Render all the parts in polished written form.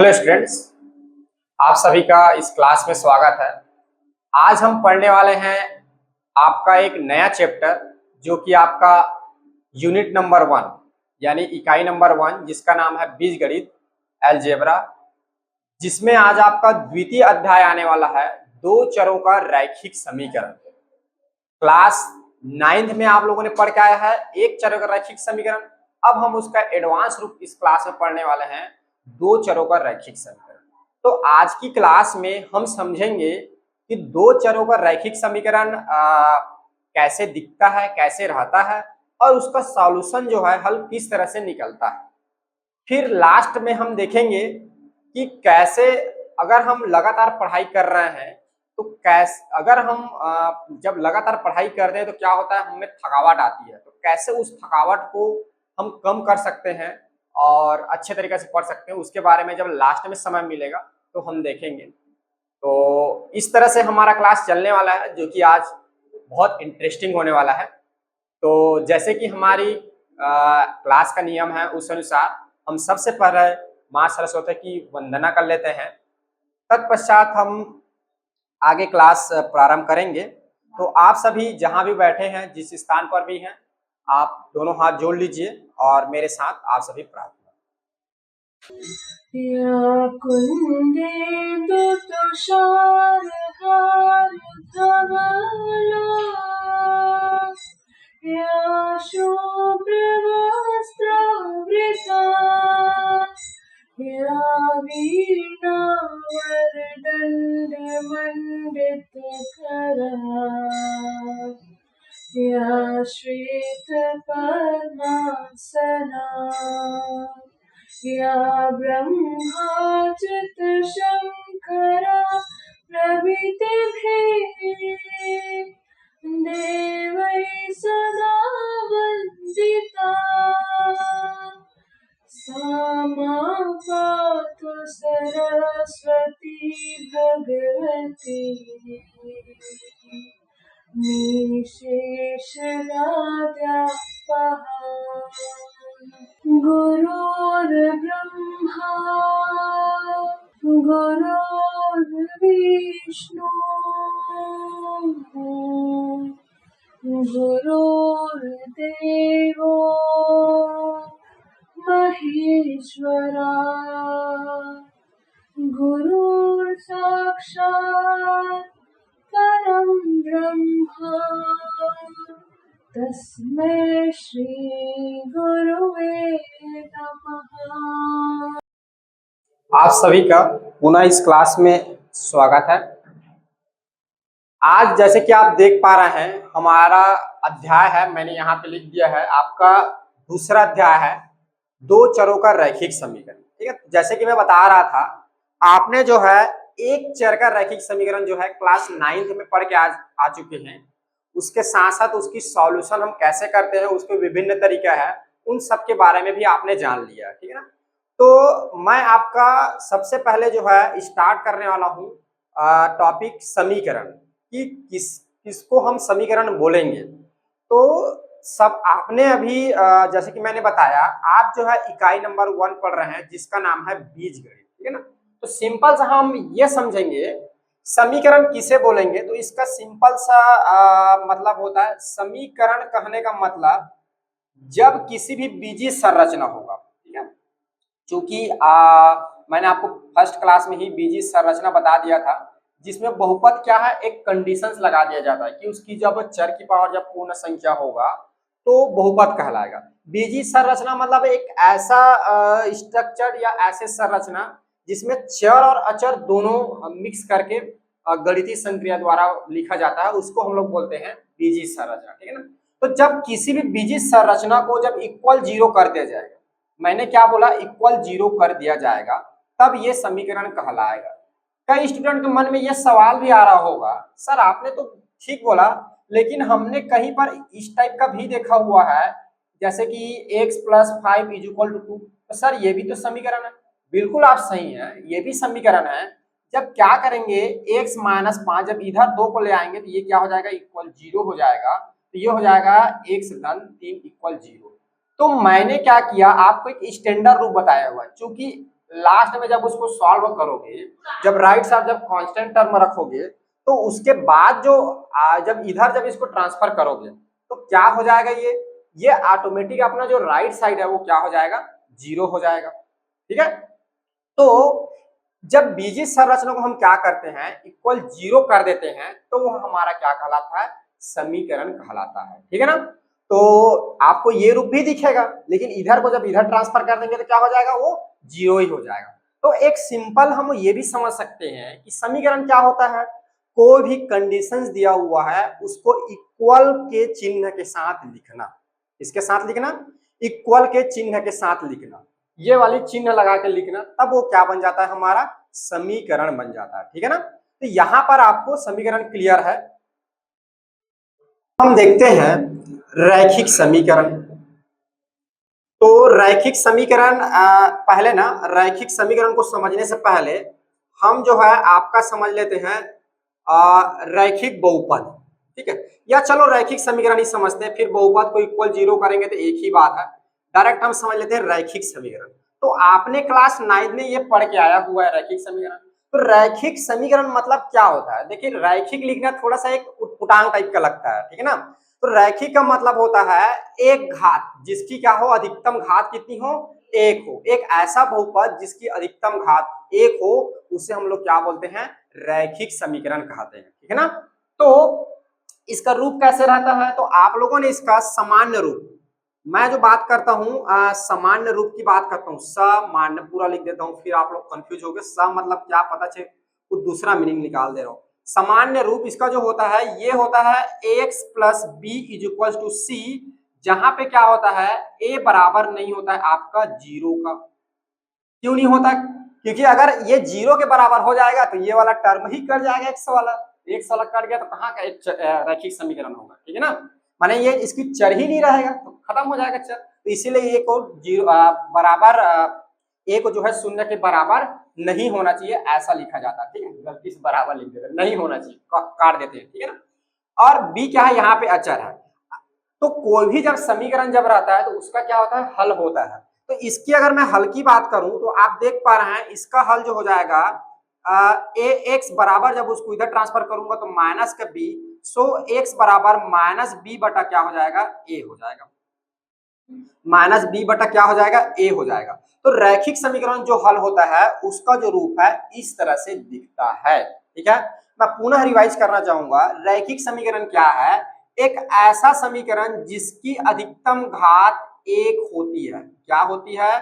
Hello students, आप सभी का इस क्लास में स्वागत है। आज हम पढ़ने वाले हैं आपका एक नया चैप्टर जो कि आपका यूनिट नंबर 1 यानी इकाई नंबर 1 जिसका नाम है बीजगणित अलजेब्रा, जिसमें आज आपका द्वितीय अध्याय आने वाला है, दो चरों का रैखिक समीकरण। क्लास 9th में आप लोगों ने पढ़ के आया है एक चरों का रैखिक समीकरण। अब हम उसका एडवांस रूप इस क्लास में पढ़ने वाले हैं, दो चरों का रैखिक समीकरण। तो आज की क्लास में हम समझेंगे कि दो चरों का रैखिक समीकरण कैसे दिखता है, कैसे रहता है और उसका सॉल्यूशन जो है हल किस तरह से निकलता है। फिर लास्ट में हम देखेंगे कि कैसे अगर हम लगातार पढ़ाई कर रहे हैं तो कैसे अगर हम जब लगातार पढ़ाई कर रहे हैं तो क्या होता है, हमें थकावट आती है, तो कैसे उस थकावट को हम कम कर सकते हैं और अच्छे तरीके से पढ़ सकते हैं, उसके बारे में जब लास्ट में समय मिलेगा तो हम देखेंगे। तो इस तरह से हमारा क्लास चलने वाला है जो कि आज बहुत इंटरेस्टिंग होने वाला है। तो जैसे कि हमारी क्लास का नियम है उस अनुसार हम सबसे पहले माँ सरस्वती की वंदना कर लेते हैं, तत्पश्चात हम आगे क्लास प्रारंभ करेंगे। तो आप सभी जहां भी बैठे हैं, जिस स्थान पर भी हैं, आप दोनों हाथ जोड़ लीजिए और मेरे साथ आप सभी प्रार्थना। या कुन्देन्दु तुषारहार धवला या शुभ्रवस्त्रावृता या वीणावरदण्डमण्डितकरा या श्वेतपद्मासना या ब्रह्माच्युत शङ्करा प्रभृतिभिः देवैः सदा वन्दिता सा मां पातु सरस्वती भगवती निशेषराध्यापः। गुरुर्ब्रह्मा गुरुर्विष्णु गुरुर्देवो महेश्वरा गुरुर्साक्षात् परं ब्रह्मा तस्मै श्री गुरुवे नमः। आप सभी का पुनः इस क्लास में स्वागत है। आज जैसे कि आप देख पा रहे हैं हमारा अध्याय है, मैंने यहाँ पे लिख दिया है, आपका दूसरा अध्याय है दो चरों का रैखिक समीकरण। ठीक है, जैसे कि मैं बता रहा था, आपने जो है एक चर का रैखिक समीकरण जो है क्लास 9th में पढ़ के आ चुके हैं। उसके साथ साथ उसकी सॉल्यूशन हम कैसे करते हैं, उसके विभिन्न तरीका है, उन सब के बारे में भी आपने जान लिया। ठीक है ना। तो मैं आपका सबसे पहले जो है स्टार्ट करने वाला हूँ टॉपिक समीकरण कि किसको हम समीकरण बोलेंगे। तो सब आपने अभी जैसे कि मैंने बताया, आप जो है इकाई नंबर 1 पढ़ रहे हैं जिसका नाम है बीजगणित। ठीक है ना। तो सिंपल सा हम ये समझेंगे समीकरण किसे बोलेंगे। तो इसका सिंपल सा मतलब होता है, समीकरण कहने का मतलब जब किसी भी बीजीय संरचना होगा। ठीक है, क्योंकि मैंने आपको फर्स्ट क्लास में ही बीजीय संरचना बता दिया था, जिसमें बहुपद क्या है, एक कंडीशंस लगा दिया जाता है कि उसकी जब चर की पावर जब पूर्ण संख्या होगा तो बहुपद कहलाएगा। बीजीय संरचना मतलब एक ऐसा स्ट्रक्चर या ऐसे संरचना जिसमें चर और अचर दोनों मिक्स करके गणितीय संक्रिया द्वारा लिखा जाता है, उसको हम लोग बोलते हैं बीजीय संरचना। ठीक है ना। तो जब किसी भी बीजीय संरचना को जब इक्वल 0 कर दिया जाएगा, मैंने क्या बोला, इक्वल 0 कर दिया जाएगा, तब ये समीकरण कहलाएगा। कई स्टूडेंट के मन में यह सवाल भी आ रहा होगा, सर आपने तो ठीक बोला लेकिन हमने कहीं पर इस टाइप का भी देखा हुआ है, जैसे कि x + 5 = 2। तो सर ये भी तो समीकरण है। बिल्कुल आप सही हैं, ये भी समीकरण है। जब क्या करेंगे, x - 5 जब इधर 2 को ले आएंगे तो ये क्या हो जाएगा, इक्वल 0 हो जाएगा। तो ये हो जाएगा x - 3 = 0। तो मैंने क्या किया, आपको एक स्टैंडर्ड रूप बताया हुआ है, क्योंकि लास्ट में जब उसको सॉल्व करोगे, जब राइट साइड जब कांस्टेंट टर्म रखोगे, तो उसके बाद जो जब इधर जब इसको ट्रांसफर करोगे तो क्या हो जाएगा, ये ऑटोमेटिक अपना जो राइट साइड है वो क्या हो जाएगा, जीरो हो जाएगा। ठीक है, तो जब बीजीय संरचना को हम क्या करते हैं, इक्वल जीरो कर देते हैं, तो वो हमारा क्या कहलाता है, समीकरण कहलाता है। ठीक है ना, तो आपको ये रूप भी दिखेगा, लेकिन इधर को जब इधर ट्रांसफर कर देंगे तो क्या हो जाएगा, वो जीरो ही हो जाएगा। तो एक सिंपल हम ये भी समझ सकते हैं कि समीकरण क्या होता है, कोई भी कंडीशंस दिया हुआ है उसको इक्वल के चिन्ह के साथ लिखना। इसके साथ लिखना, इक्वल के चिन्ह के साथ लिखना, ये वाली चिन्ह लगा के लिखना, तब वो क्या बन जाता है, हमारा समीकरण बन जाता है। ठीक है ना, तो यहां पर आपको समीकरण क्लियर है। हम देखते हैं रैखिक समीकरण। तो रैखिक समीकरण पहले ना, रैखिक समीकरण को समझने से पहले हम जो है आपका समझ लेते हैं रैखिक बहुपद। ठीक है, या चलो रैखिक समीकरण ही समझते हैं, फिर बहुपद को इक्वल जीरो करेंगे तो एक ही बात है। डायरेक्ट हम समझ लेते हैं रैखिक समीकरण। तो आपने क्लास 9 में ये पढ़ के आया हुआ है रैखिक समीकरण। तो रैखिक समीकरण मतलब क्या होता है, देखिए रैखिक लिखना थोड़ा सा एक उटपटांग टाइप का लगता है। ठीक है ना, तो रैखिक का मतलब होता है एक घात जिसकी क्या हो, अधिकतम घात कितनी हो, एक हो। एक ऐसा बहुपद जिसकी अधिकतम घात एक हो, उसे हम लोग क्या बोलते हैं, रैखिक समीकरण कहते हैं। ठीक है ना, तो इसका रूप कैसे रहता है, तो आप लोगों ने इसका सामान्य रूप, मैं जो बात करता हूं सामान्य रूप की बात करता हूं, सामान्य पूरा लिख देता हूं, फिर आप लोग कंफ्यूज हो गए, स मतलब क्या पता चले कुछ दूसरा मीनिंग निकाल दे रहा हूं। सामान्य रूप इसका जो होता है, ये होता है x plus B is equal to C, जहां पे क्या होता है, a बराबर नहीं होता है आपका जीरो का। क्यों नहीं होता, क्योंकि अगर ये जीरो के बराबर हो जाएगा तो ये वाला टर्म ही कट जाएगा, x वाला, x वाला कट गया तो कहाँ का एक रैखिक समीकरण होगा। ठीक है ना, माने ये इसकी चर ही नहीं रहेगा तो खत्म हो जाएगा चर। तो इसीलिए ये को जीरो बराबर ए को जो है शून्य के बराबर नहीं होना चाहिए, ऐसा लिखा जाता है। ठीक है, गलती से बराबर लिख देते, नहीं होना चाहिए, काट देते हैं। ठीक है ना, और बी क्या है, यहाँ पे अचर है। तो कोई भी जब समीकरण जब रहता है तो उसका क्या होता है, हल होता है। तो इसकी अगर मैं हल की बात करूं तो आप देख पा रहे हैं इसका हल जो हो जाएगा ए एक्स बराबर, जब उसको इधर ट्रांसफर करूंगा तो माइनस का बी, सो एक्स बराबर माइनस बी बटा क्या हो जाएगा, ए हो जाएगा। माइनस बी बटा क्या हो जाएगा, ए हो जाएगा। तो रैखिक समीकरण जो हल होता है उसका जो रूप है इस तरह से दिखता है। ठीक है, मैं पुनः रिवाइज करना चाहूंगा, रैखिक समीकरण क्या है, एक ऐसा समीकरण जिसकी अधिकतम घात एक होती है। क्या होती है,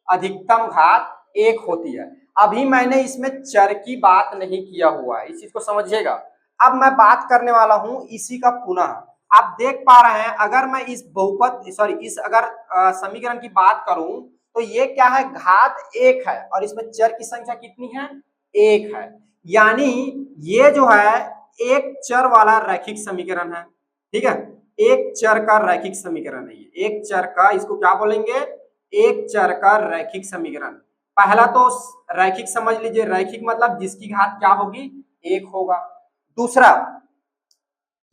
अधिकतम घात एक होती है। अभी मैंने इसमें चर की बात नहीं किया हुआ है, इस चीज को समझिएगा। अब मैं बात करने वाला हूं इसी का पुनः। आप देख पा रहे हैं, अगर मैं इस बहुपद सॉरी इस अगर समीकरण की बात करूं तो ये क्या है, घात एक है और इसमें चर की संख्या कितनी है, एक है। यानी ये जो है एक चर वाला रैखिक समीकरण है। ठीक है, एक चर का रैखिक समीकरण है ये, एक चर का, इसको क्या बोलेंगे, एक चर का रैखिक समीकरण। पहला तो रैखिक समझ लीजिए, रैखिक मतलब जिसकी घात क्या होगी, एक होगा। दूसरा,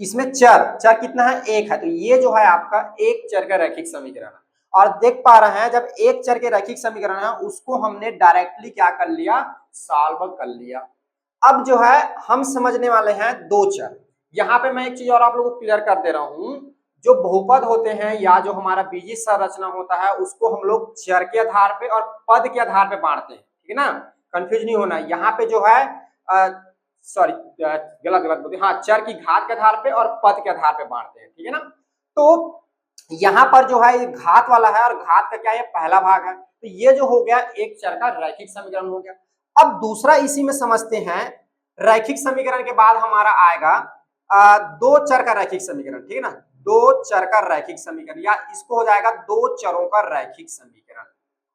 इसमें चर चर कितना है, एक है, तो ये जो है आपका एक चर का रैखिक समीकरण है। और देख पा रहे हैं जब एक चर के रैखिक समीकरण है उसको हमने डायरेक्टली क्या कर लिया, सॉल्व कर लिया। अब जो है हम समझने वाले हैं दो चर। यहाँ पे मैं एक चीज और आप लोगों को क्लियर कर दे रहा हूं, जो बहुपद होते हैं या जो हमारा बीजीय संरचना होता है उसको हम लोग चर के आधार पे और पद के आधार पे बांटते हैं। ठीक है ना, कंफ्यूज नहीं होना। यहाँ पे जो है सॉरी गलत गलत बोलते, हाँ, चर की घात के आधार पे और पद के आधार पे बांटते हैं। ठीक है ना, तो यहाँ पर जो है घात वाला है और घात का क्या है, पहला भाग है, तो ये जो हो गया एक चर का रैखिक समीकरण हो गया। अब दूसरा इसी में समझते हैं, रैखिक समीकरण के बाद हमारा आएगा दो चर का रैखिक समीकरण। ठीक है ना, दो चर का रैखिक समीकरण, या इसको हो जाएगा दो चरों का रैखिक समीकरण।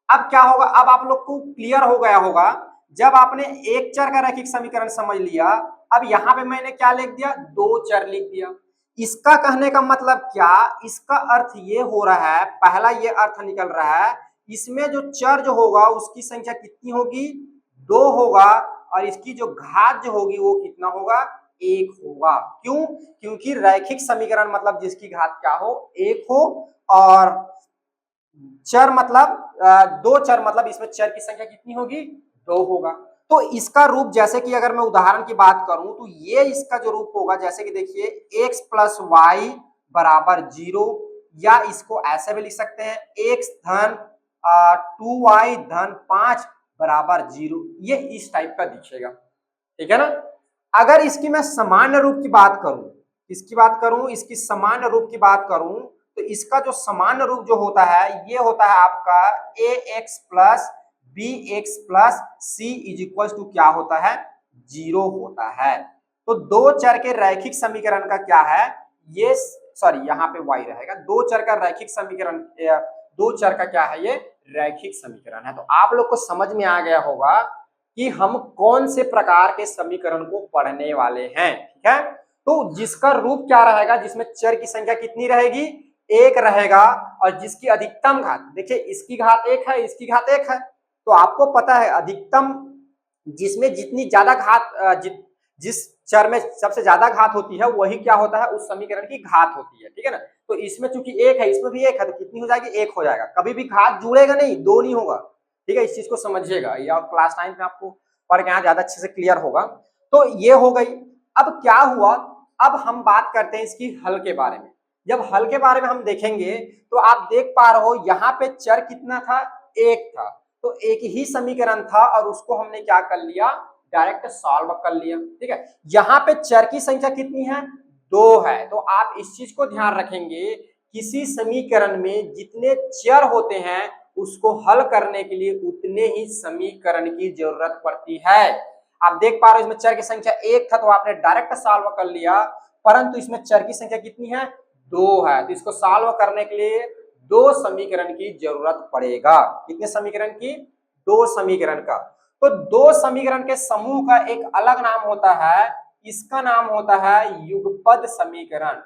अब क्या होगा, अब आप लोग को क्लियर हो गया होगा, जब आपने एक चर का रैखिक समीकरण समझ लिया, अब यहाँ पे मैंने क्या लिख दिया, दो चर लिख दिया। इसका कहने का मतलब क्या, इसका अर्थ ये हो रहा है, पहला ये अर्थ निकल रहा है, इसमें जो चर जो होगा उसकी संख्या कितनी होगी, दो होगा, और इसकी जो घात जो होगी वो कितना होगा, एक होगा। क्यों, क्योंकि रैखिक समीकरण मतलब जिसकी घात क्या हो, एक हो, और चर मतलब दो चर मतलब इसमें चर की संख्या कितनी होगी, दो होगा। तो इसका रूप जैसे कि अगर मैं उदाहरण की बात करूं तो ये इसका जो रूप होगा जैसे कि देखिए x प्लस वाई बराबर 0, या इसको ऐसे भी लिख सकते हैं x धन 2y धन 5 बराबर 0, ये इस टाइप का दिखेगा, ठीक है ना। अगर इसकी मैं सामान्य रूप की बात करूं, इसकी बात करूं, इसकी सामान्य रूप की बात करूं तो इसका जो सामान्य रूप जो होता है ये होता है आपका A X plus B X plus C is equal to क्या होता है, 0 होता है। तो दो चर के रैखिक समीकरण का क्या है ये, सॉरी यहाँ पे y रहेगा, दो चर का रैखिक समीकरण, दो चर का क्या है ये रैखिक समीकरण है। तो आप लोग को समझ में आ गया होगा कि हम कौन से प्रकार के समीकरण को पढ़ने वाले हैं, ठीक है। तो जिसका रूप क्या रहेगा, जिसमें चर की संख्या कितनी रहेगी, एक रहेगा, और जिसकी अधिकतम घात, देखिए इसकी घात एक है, इसकी घात एक है, तो आपको पता है अधिकतम जिसमें जितनी ज्यादा घात जिस चर में सबसे ज्यादा घात होती है वही क्या होता है, उस समीकरण की घात होती है, ठीक है ना। तो इसमें चूंकि एक है, इसमें भी एक है, तो कितनी हो जाएगी, एक हो जाएगा, कभी भी घात जुड़ेगा नहीं, दो नहीं होगा, ठीक है। इस चीज को समझिएगा, या क्लास 9 में आपको पढ़ के यहाँ ज्यादा अच्छे से क्लियर होगा। तो ये हो गई। अब क्या हुआ, अब हम बात करते हैं इसकी हल के बारे में। जब हल के बारे में हम देखेंगे तो आप देख पा रहे हो यहाँ पे चर कितना था, एक था, तो एक ही समीकरण था और उसको हमने क्या कर लिया, डायरेक्ट सॉल्व कर लिया, ठीक है। यहाँ पे चर की संख्या कितनी है, दो है। तो आप इस चीज को ध्यान रखेंगे, किसी समीकरण में जितने चर होते हैं उसको हल करने के लिए उतने ही समीकरण की जरूरत पड़ती है। आप देख पा रहे हो इसमें चर की संख्या एक था तो आपने डायरेक्ट सॉल्व कर लिया, परंतु इसमें चर की संख्या कितनी है, दो है, तो इसको सॉल्व करने के लिए दो समीकरण की जरूरत पड़ेगा। कितने समीकरण की, दो समीकरण का। तो दो समीकरण के समूह का एक अलग नाम होता है, इसका नाम होता है युगपद समीकरण।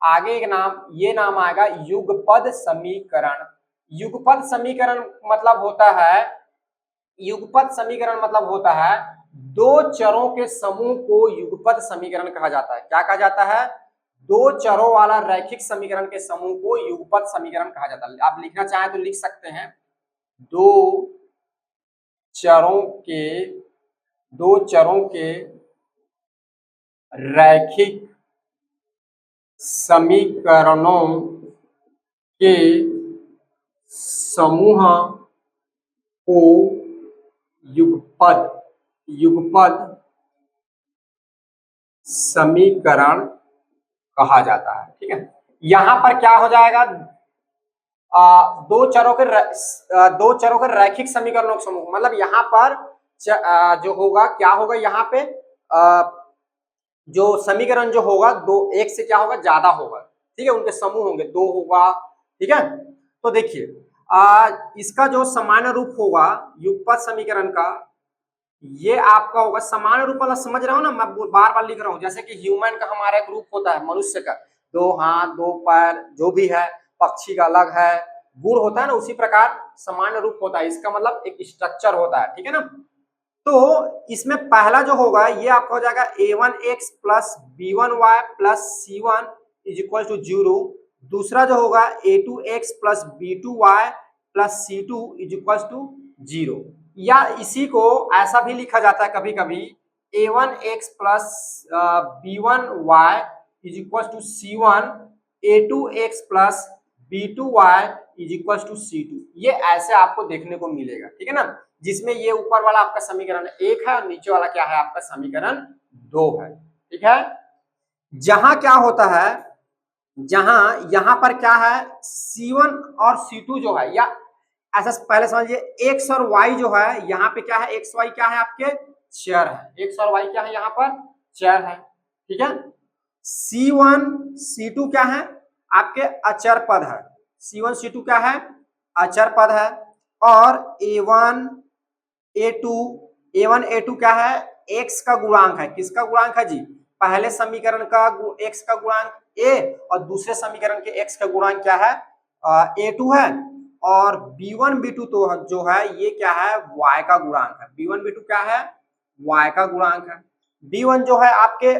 आगे एक नाम, ये नाम आएगा युगपद समीकरण। युगपद समीकरण मतलब होता है, युगपद समीकरण मतलब होता है दो चरों के समूह को युगपद समीकरण कहा जाता है। क्या कहा जाता है, दो चरों वाला रैखिक समीकरण के समूह को युगपद समीकरण कहा जाता है। आप लिखना चाहें तो लिख सकते हैं, दो चरों के, दो चरों के रैखिक समीकरणों के समूह को युगपद, युगपद समीकरण कहा जाता है, ठीक है। यहां पर क्या हो जाएगा, दो चरों के रैखिक समीकरणों का समूह, मतलब यहाँ पर जो होगा क्या होगा, यहाँ पे जो समीकरण जो होगा दो, एक से क्या होगा, ज्यादा होगा, ठीक है, उनके समूह होंगे, दो होगा, ठीक है। तो देखिए इसका जो सामान्य रूप होगा युगपद समीकरण का, ये आपका होगा सामान्य रूप वाला, समझ रहा हूं ना, मैं बार बार लिख रहा हूं। जैसे कि ह्यूमन का हमारा एक रूप होता है, मनुष्य का, दो हाथ दो पैर जो भी है, पक्षी का अलग है, गुण होता है ना, उसी प्रकार सामान्य रूप होता है, इसका मतलब एक स्ट्रक्चर होता है, ठीक है ना। तो इसमें पहला जो होगा ये आपका हो जाएगा a1x plus b1y plus c1 is equal to 0। दूसरा जो होगा a2x plus b2y plus c2 is equal to 0, या इसी को ऐसा भी लिखा जाता है कभी कभी a1x plus b1y is equal to c1, a2x plus b2y is equal to c2, ये ऐसे आपको देखने को मिलेगा, ठीक है ना, जिसमें ये ऊपर वाला आपका समीकरण एक है और नीचे वाला क्या है आपका समीकरण दो है, ठीक है। जहां क्या होता है, जहां यहां पर क्या है C1 और C2 जो है, या ऐसा पहले समझिए x और y जो है, यहाँ पे क्या है, x y क्या है आपके चर है, x और y क्या है यहाँ पर चर है, ठीक है। C1 C2 क्या है आपके अचर पद है, C1 C2 क्या है अचर पद है, और A1 A2 क्या है, x का गुणांक है, किसका गुणांक है जी, पहले समीकरण का x का गुणांक a और दूसरे समीकरण के x का गुणांक क्या है A2 है, और B1 B2 तो जो है ये क्या है y का गुणांक है, B1 B2 क्या है y का गुणांक है। B1 जो है आपके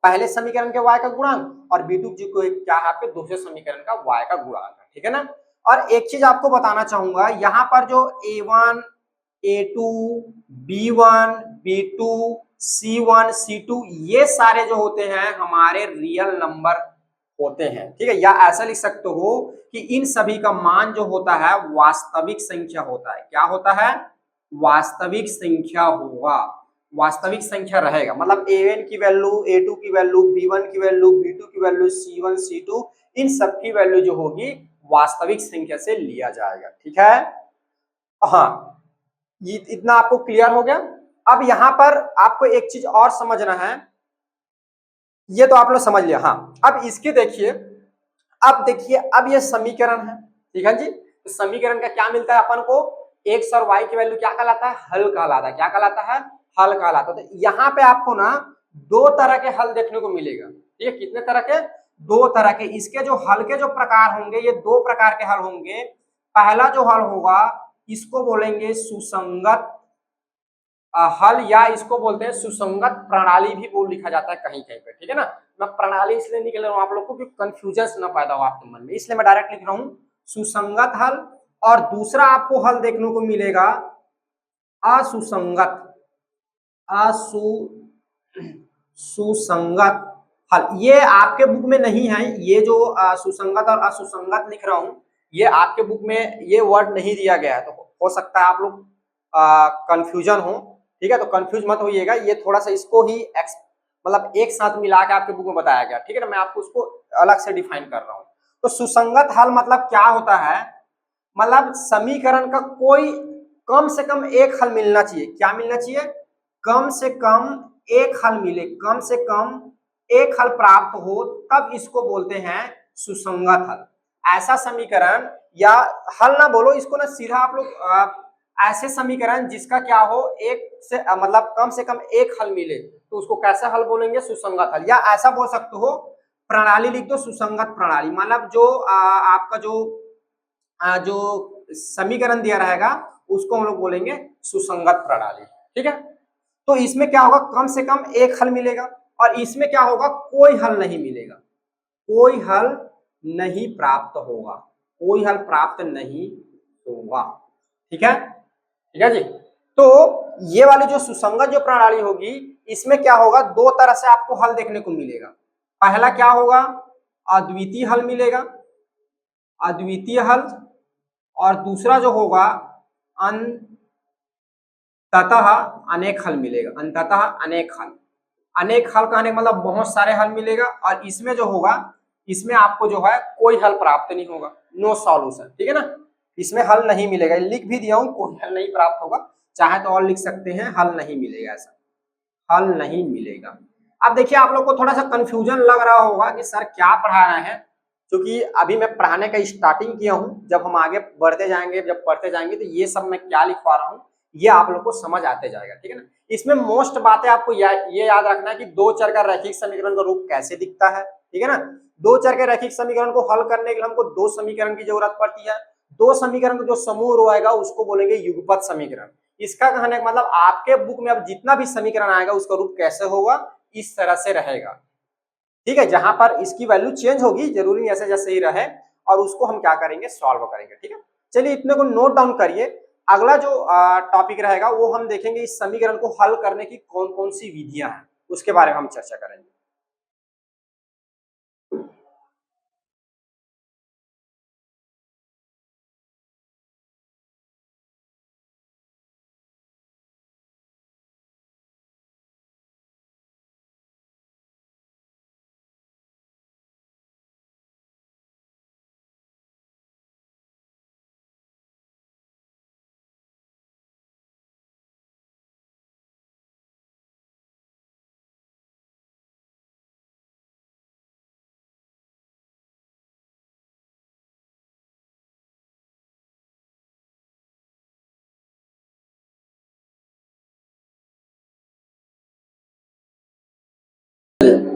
पहले समीकरण के y का गुणांक, और B2 जी को क्या है आपके दूसरे समीकरण का y का गुणांक है, ठीक है ना। और एक चीज आपको बताना चाहूंगा, यहाँ पर जो A1, A2, B1, B2, C1, C2 ये सारे जो होते हैं हमारे रियल नंबर होते हैं, ठीक है। या ऐसा लिख सकते हो कि इन सभी का मान जो होता है वास्तविक संख्या होता है। क्या होता है? वास्तविक संख्या होगा, वास्तविक संख्या रहेगा। मतलब A1 की वैल्यू, A2 की वैल्यू, B1 की वैल्यू, B2 की वैल्यू, C1, C2 इन सब की वैल्यू जो होगी वास्तविक संख्या से लिया जाएगा, ठीक है। हाँ, ये इतना आपको क्लियर हो गया। अब यहाँ पर आपको एक चीज और समझना है, ये तो आप लोग समझ लिया। हाँ, अब इसके देखिए, अब देखिए, अब ये समीकरण है, ठीक है जी। तो समीकरण का क्या मिलता है अपन को? एक्स और वाई की वैल्यू क्या कहलाता है? हल कहलाता है। क्या कहलाता है? हल कहलाता है। तो यहाँ पे आपको ना दो तरह के हल देखने को मिलेगा, ठीक है। कितने तरह के? दो तरह के। इसके जो हल के जो प्रकार होंगे, ये दो प्रकार के हल होंगे। पहला जो हल होगा इसको बोलेंगे सुसंगत हल, या इसको बोलते हैं सुसंगत प्रणाली भी बोल लिखा जाता है कहीं कहीं पे, ठीक है ना। मैं प्रणाली इसलिए निकल रहा हूँ आप लोग को कि कंफ्यूजन ना पैदा हो आपके मन में, इसलिए मैं डायरेक्ट लिख रहा हूँ सुसंगत हल। और दूसरा आपको हल देखने को मिलेगा असुसंगत, असु सुसंगत हल। ये आपके बुक में नहीं है, ये जो सुसंगत और असुसंगत लिख रहा हूँ ये आपके बुक में ये वर्ड नहीं दिया गया है। तो हो सकता है आप लोग कंफ्यूजन हो, ठीक है। तो कंफ्यूज मत होइएगा, ये थोड़ा सा इसको ही मतलब एक साथ मिला के आपके बुक में बताया गया, ठीक है ना। मैं आपको उसको अलग से डिफाइन कर रहा हूँ। तो सुसंगत हल मतलब क्या होता है? मतलब समीकरण का कोई कम से कम एक हल मिलना चाहिए। क्या मिलना चाहिए? कम से कम एक हल मिले, कम से कम एक हल प्राप्त हो, तब इसको बोलते हैं सुसंगत हल। ऐसा समीकरण, या हल ना बोलो इसको ना, सीधा आप लोग ऐसे समीकरण जिसका क्या हो एक से मतलब कम से कम एक हल मिले, तो उसको कैसा हल बोलेंगे? सुसंगत हल। या ऐसा बोल सकते हो, प्रणाली लिख दो सुसंगत प्रणाली। मतलब जो आपका जो समीकरण दिया रहेगा उसको हम लोग बोलेंगे सुसंगत प्रणाली, ठीक है। तो इसमें क्या होगा? कम से कम एक हल मिलेगा, और इसमें क्या होगा? कोई हल नहीं मिलेगा, कोई हल नहीं प्राप्त होगा, कोई हल प्राप्त नहीं होगा, ठीक है, ठीक है जी। तो ये वाली जो सुसंगत जो प्रणाली होगी, इसमें क्या होगा? दो तरह से आपको हल देखने को मिलेगा। पहला क्या होगा? अद्वितीय हल मिलेगा, अद्वितीय हल। और दूसरा जो होगा अंततः अनेक हल मिलेगा, अंततः अनेक हल। अनेक हल कहने का मतलब बहुत सारे हल मिलेगा, और इसमें जो होगा इसमें आपको जो है कोई हल प्राप्त नहीं होगा, नो सॉल्यूशन, ठीक है ना। इसमें हल नहीं मिलेगा, लिख भी दिया हूं, कोई हल नहीं प्राप्त होगा। चाहे तो और लिख सकते हैं, हल नहीं मिलेगा, ऐसा हल नहीं मिलेगा। अब देखिए, आप लोग को थोड़ा सा कंफ्यूजन लग रहा होगा कि सर क्या पढ़ा रहे हैं, क्योंकि अभी मैं पढ़ाने का स्टार्टिंग किया हूं। जब हम आगे बढ़ते जाएंगे, जब पढ़ते जाएंगे, तो ये सब मैं क्या लिखवा रहा हूँ ये आप लोग को समझ आते जाएगा, ठीक है ना। इसमें मोस्ट बातें आपको ये याद रखना है कि दो चर का रैखिक समीकरण का रूप कैसे दिखता है, ठीक है ना। दो चर के रैखिक समीकरण को हल करने के लिए हमको दो समीकरण की जरूरत पड़ती है। दो समीकरण का जो समूह रो आएगा उसको बोलेंगे युगपत समीकरण। इसका कहने का मतलब आपके बुक में अब जितना भी समीकरण आएगा उसका रूप कैसे होगा? इस तरह से रहेगा, ठीक है। जहां पर इसकी वैल्यू चेंज होगी, जरूरी नहीं ऐसे जैसे ही रहे, और उसको हम क्या करेंगे? सॉल्व करेंगे, ठीक है। चलिए इतने को नोट डाउन करिए। अगला जो टॉपिक रहेगा वो हम देखेंगे इस समीकरण को हल करने की कौन कौन सी विधियां हैं, उसके बारे में हम चर्चा करेंगे।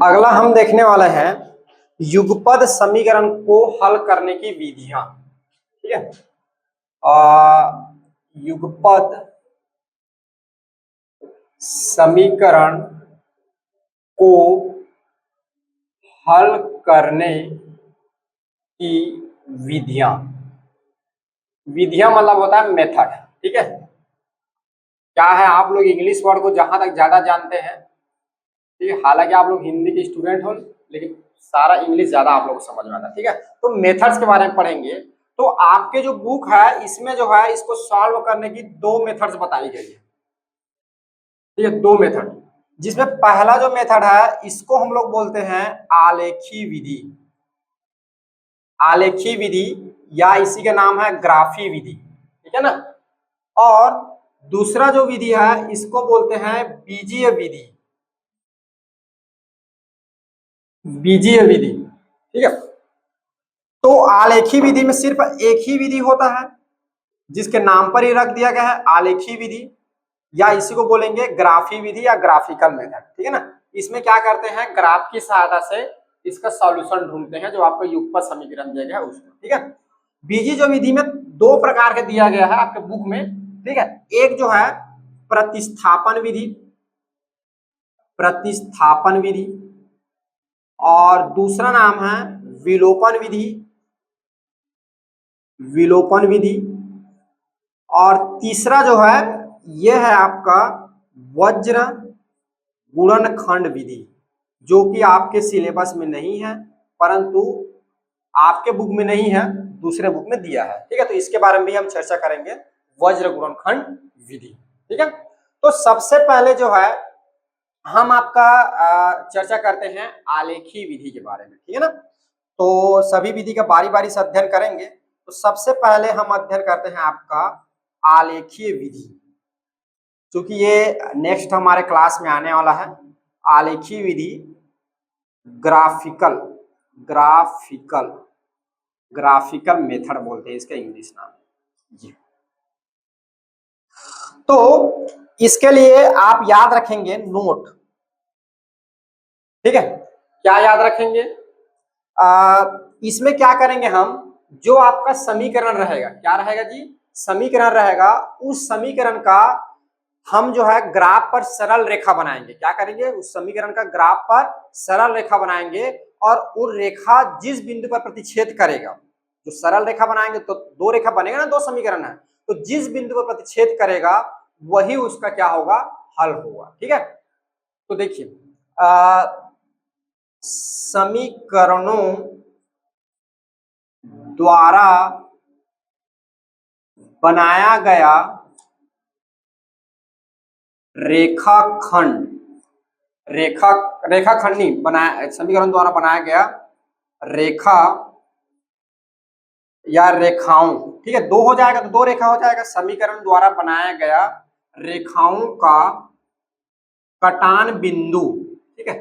अगला हम देखने वाले हैं युगपद समीकरण को हल करने की विधियां, ठीक है। युगपद समीकरण को हल करने की विधियां, विधियां मतलब होता है मेथड, ठीक है। क्या है, आप लोग इंग्लिश वर्ड को जहां तक ज्यादा जानते हैं, ठीक है, हालांकि आप लोग हिंदी के स्टूडेंट हो, लेकिन सारा इंग्लिश ज्यादा आप लोग को समझ में आता है, ठीक है। तो मेथड्स के बारे में पढ़ेंगे। तो आपके जो बुक है इसमें जो है इसको सॉल्व करने की 2 मेथड्स बताई गई है, ठीक है, 2 मेथड। जिसमें पहला जो मेथड है इसको हम लोग बोलते हैं आलेखी विधि, आलेखी विधि, या इसी का नाम है ग्राफी विधि, ठीक है ना। और दूसरा जो विधि है इसको बोलते हैं बीजीय विधि, बीजीय विधि, ठीक है। तो आलेखी विधि में सिर्फ एक ही विधि होता है जिसके नाम पर ही रख दिया गया है आलेखी विधि, या इसी को बोलेंगे ग्राफी विधि या ग्राफिकल मेथड, ठीक है ना। इसमें क्या करते हैं, ग्राफ की सहायता से इसका सॉल्यूशन ढूंढते हैं, जो आपको युगपत समीकरण दिया गया है उसको, ठीक है। बीजी जो विधि में 2 प्रकार के दिया गया है आपके बुक में, ठीक है। एक जो है प्रतिस्थापन विधि, प्रतिस्थापन विधि, और दूसरा नाम है विलोपन विधि, विलोपन विधि, और तीसरा जो है यह है आपका वज्र गुणनखंड विधि, जो कि आपके सिलेबस में नहीं है, परंतु आपके बुक में नहीं है, दूसरे बुक में दिया है, ठीक है। तो इसके बारे में भी हम चर्चा करेंगे, वज्र गुणनखंड विधि, ठीक है। तो सबसे पहले जो है हम आपका चर्चा करते हैं आलेखी विधि के बारे में, ठीक है ना। तो सभी विधि का बारी बारी से अध्ययन करेंगे। तो सबसे पहले हम अध्ययन करते हैं आपका आलेखीय विधि, क्योंकि ये नेक्स्ट हमारे क्लास में आने वाला है। आलेखीय विधि ग्राफिकल, ग्राफिकल, ग्राफिकल मेथड बोलते हैं इसका इंग्लिश नाम जी। तो इसके लिए आप याद रखेंगे नोट, ठीक है। क्या याद रखेंगे, इसमें क्या करेंगे हम, जो आपका समीकरण रहेगा, क्या रहेगा जी, समीकरण रहेगा, उस समीकरण का हम जो है ग्राफ पर सरल रेखा बनाएंगे। क्या करेंगे, उस समीकरण का ग्राफ पर सरल रेखा बनाएंगे, और वो रेखा जिस बिंदु पर प्रतिच्छेद करेगा, जो सरल रेखा बनाएंगे तो 2 रेखा बनेगा ना, 2 समीकरण है, तो जिस बिंदु पर प्रतिच्छेद करेगा वही उसका क्या होगा, हल होगा, ठीक है। तो देखिए समीकरणों द्वारा बनाया गया रेखाखंड, रेखाखंड नहीं बनाया, समीकरण द्वारा बनाया गया रेखा या रेखाओं, ठीक है, 2 हो जाएगा तो 2 रेखा हो जाएगा। समीकरण द्वारा बनाया गया रेखाओं का कटान बिंदु, ठीक है,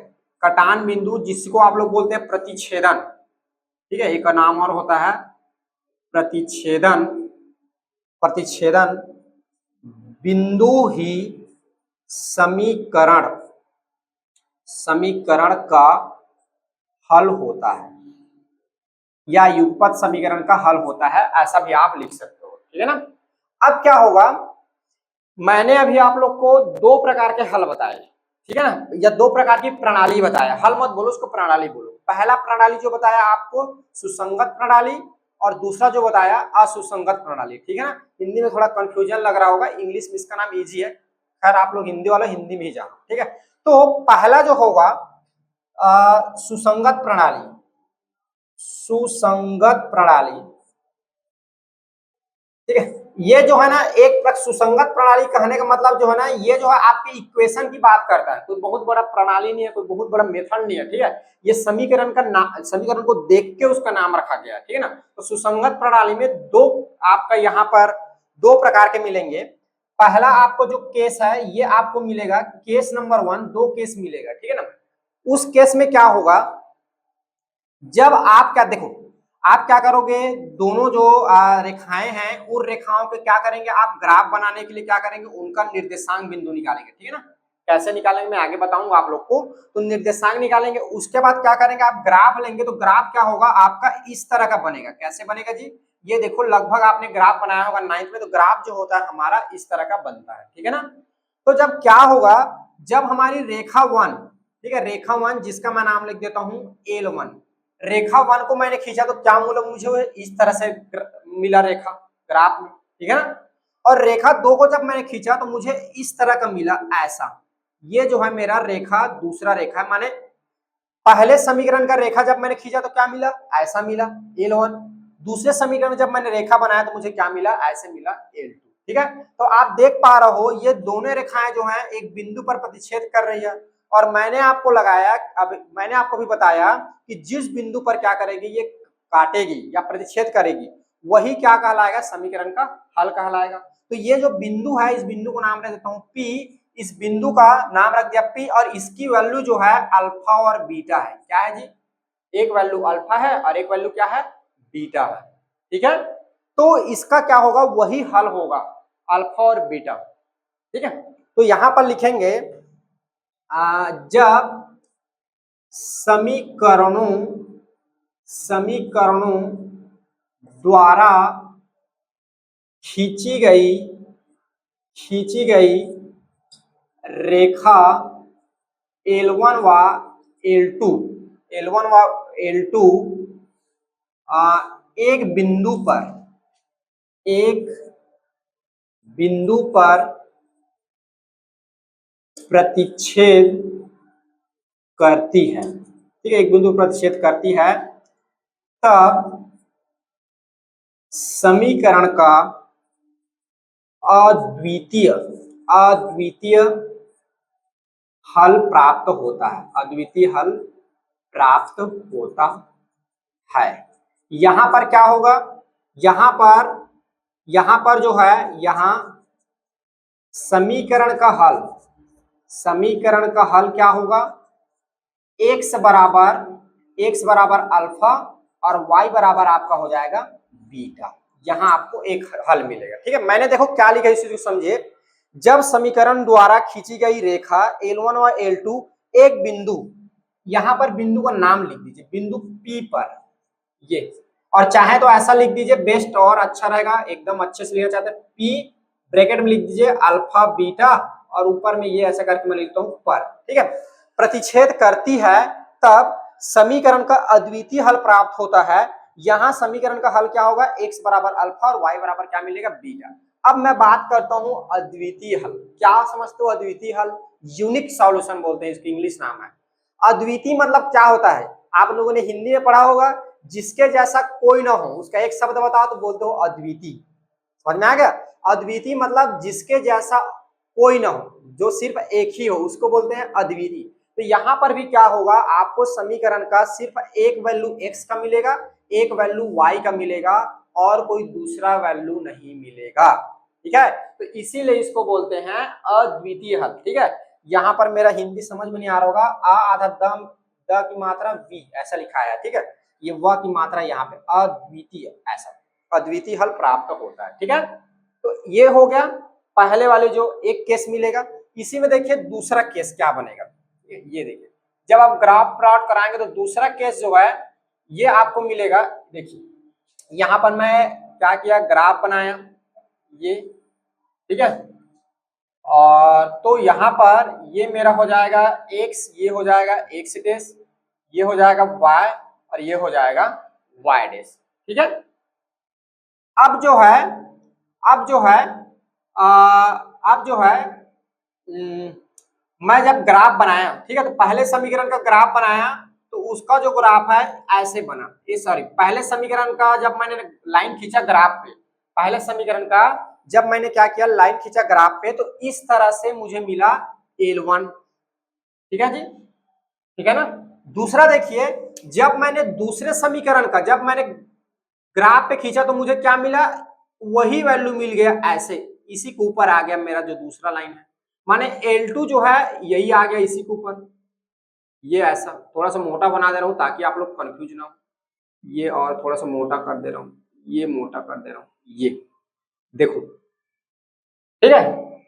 कटान बिंदु जिसको आप लोग बोलते हैं प्रतिच्छेदन, ठीक है, एक का नाम और होता है प्रतिच्छेदन, प्रतिच्छेदन बिंदु ही समीकरण, समीकरण का हल होता है, या युगपत समीकरण का हल होता है, ऐसा भी आप लिख सकते हो, ठीक है ना। अब क्या होगा, मैंने अभी आप लोग को 2 प्रकार के हल बताए, ठीक है ना, या 2 प्रकार की प्रणाली बताया, हल मत बोलो उसको, प्रणाली बोलो। पहला प्रणाली जो बताया आपको सुसंगत प्रणाली, और दूसरा जो बताया असुसंगत प्रणाली, ठीक है ना। हिंदी में थोड़ा कंफ्यूजन लग रहा होगा, इंग्लिश में इसका नाम इजी है, खैर आप लोग हिंदी वाले हिंदी में ही जानो, ठीक है। तो पहला जो होगा सुसंगत प्रणाली, सुसंगत प्रणाली, ठीक है। ये जो है ना एक सुसंगत प्रणाली कहने का मतलब जो है ना, ये जो है आपके इक्वेशन की बात करता है, कोई बहुत बड़ा प्रणाली नहीं है, कोई बहुत बड़ा मेथड नहीं है, ठीक है। ये समीकरण का नाम, समीकरण को देख के उसका नाम रखा गया है, ठीक है ना। तो सुसंगत प्रणाली में 2 आपका यहाँ पर 2 प्रकार के मिलेंगे। पहला आपको जो केस है ये आपको मिलेगा केस नंबर 1, 2 केस मिलेगा, ठीक है ना। उस केस में क्या होगा, जब आप क्या देखो, आप क्या करोगे, दोनों जो रेखाएं हैं उन रेखाओं के क्या करेंगे, आप ग्राफ बनाने के लिए क्या करेंगे, उनका निर्देशांक बिंदु निकालेंगे, ठीक है ना। कैसे निकालेंगे मैं आगे बताऊंगा आप लोग को। तो निर्देशांक निकालेंगे, उसके बाद क्या करेंगे, आप ग्राफ लेंगे, तो ग्राफ क्या होगा आपका इस तरह का बनेगा। कैसे बनेगा जी, ये देखो लगभग आपने ग्राफ बनाया होगा 9th में, तो ग्राफ जो होता है हमारा इस तरह का बनता है, ठीक है ना। तो जब क्या होगा, जब हमारी रेखा 1, ठीक है, रेखा 1 जिसका मैं नाम लिख देता हूं L1, रेखा 1 को मैंने खींचा तो क्या मिला मुझे, इस तरह से मिला रेखा, ग्राफ में, ठीक है ना। और रेखा 2 को जब मैंने खींचा तो मुझे इस तरह का मिला, ऐसा। ये जो है मेरा रेखा दूसरा रेखा है, माने पहले समीकरण का रेखा जब मैंने खींचा तो क्या मिला, ऐसा मिला L1। दूसरे समीकरण जब मैंने रेखा बनाया तो मुझे क्या मिला, ऐसे मिला L2, ठीक है। तो आप देख पा रहे हो ये दोनों रेखाएं जो हैं एक बिंदु पर प्रतिच्छेद कर रही है, और मैंने आपको लगाया, अब मैंने आपको भी बताया कि जिस बिंदु पर क्या करेगी, ये काटेगी या प्रतिच्छेद करेगी, वही क्या कहलाएगा, समीकरण का हल कहलाएगा। तो ये जो बिंदु है, इस बिंदु को नाम रख देता हूं P, इस बिंदु का नाम रख दिया P, और इसकी वैल्यू जो है अल्फा और बीटा है। क्या है जी, एक वैल्यू अल्फा है और एक वैल्यू क्या है, बीटा है, ठीक है। तो इसका क्या होगा, वही हल होगा, अल्फा और बीटा, ठीक है। तो यहां पर लिखेंगे जब समीकरणों द्वारा खींची गई रेखा L1 व L2 एक बिंदु पर प्रतिच्छेद करती है, ठीक है, एक बिंदु पर प्रतिच्छेद करती है, तब समीकरण का अद्वितीय हल प्राप्त होता है, अद्वितीय हल प्राप्त होता है। यहां पर क्या होगा, यहां पर जो है, यहां समीकरण का हल क्या होगा, x बराबर अल्फा और y बराबर आपका हो जाएगा बीटा। यहां आपको एक हल मिलेगा, ठीक है। मैंने देखो क्या लिखा है, इसे समझिए। जब समीकरण द्वारा खींची गई रेखा L1 और L2 एक बिंदु, यहां पर बिंदु का नाम लिख दीजिए, बिंदु P पर, ये, और चाहे तो ऐसा लिख दीजिए, बेस्ट और अच्छा रहेगा, एकदम अच्छे से लिखना चाहते हैं, P ब्रैकेट में लिख दीजिए अल्फा बीटा, और ऊपर में ये ऐसा करके मैं लिखता हूं पर, ठीक है। प्रतिच्छेद करती है, तब समीकरण का अद्वितीय हल प्राप्त होता है। यहां समीकरण का हल क्या होगा, x बराबर अल्फा और y बराबर क्या मिलेगा, बीटा। अब मैं बात करता हूं अद्वितीय हल। क्या समझते हो अद्वितीय हल, यूनिक सॉल्यूशन बोलते हैं, इसकी इंग्लिश नाम है। अद्वितीय मतलब क्या होता है, आप लोगों ने हिंदी में पढ़ा होगा, जिसके जैसा कोई ना हो, उसका एक शब्द बताओ तो बोलते हो अद्वितीय। समझ में आ गया, अद्वितीय मतलब जिसके जैसा कोई ना हो, जो सिर्फ एक ही हो, उसको बोलते हैं अद्वितीय। तो यहां पर भी क्या होगा, आपको समीकरण का सिर्फ एक वैल्यू x का मिलेगा, एक वैल्यू y का मिलेगा, और कोई दूसरा वैल्यू नहीं मिलेगा, ठीक है। तो इसीलिए इसको बोलते हैं अद्वितीय हल, ठीक है। यहां पर मेरा हिंदी समझ में नहीं आ रहा होगा, आ आधा दम, द की मात्रा वी ऐसा लिखा है, ठीक है, ये व की मात्रा यहाँ पे अद्वितीय, ऐसा अद्वितीय हल प्राप्त होता है, ठीक है। तो ये हो गया पहले वाले जो एक केस मिलेगा। इसी में देखिए दूसरा केस क्या बनेगा, ये देखिए, जब आप ग्राफ प्लॉट कराएंगे तो दूसरा केस जो है ये आपको मिलेगा। देखिए यहां पर मैं क्या किया, ग्राफ बनाया, ये, ठीक है, और तो यहां पर ये मेरा हो जाएगा x, ये हो जाएगा x डैश, ये हो जाएगा y, और ये हो जाएगा y डैश, ठीक है। अब जो है मैं जब ग्राफ बनाया, ठीक है, तो पहले समीकरण का ग्राफ बनाया तो उसका जो ग्राफ है ऐसे बना, ये सॉरी, पहले समीकरण का जब मैंने लाइन खींचा ग्राफ पे, पहले समीकरण का जब मैंने क्या किया, लाइन खींचा ग्राफ पे, तो इस तरह से मुझे मिला L1, ठीक है जी, ठीक है ना। दूसरा देखिए, जब मैंने दूसरे समीकरण का जब मैंने ग्राफ पे खींचा तो मुझे क्या मिला, वही वैल्यू मिल गया, ऐसे इसी के ऊपर आ गया मेरा जो दूसरा लाइन है, माने L2 जो है यही आ गया इसी के ऊपर। ये ऐसा थोड़ा सा मोटा बना दे रहा हूं ताकि आप लोग कंफ्यूज ना हो, ये और थोड़ा सा मोटा कर दे रहा हूं, ये मोटा कर दे रहा हूं, ये देखो, ठीक है।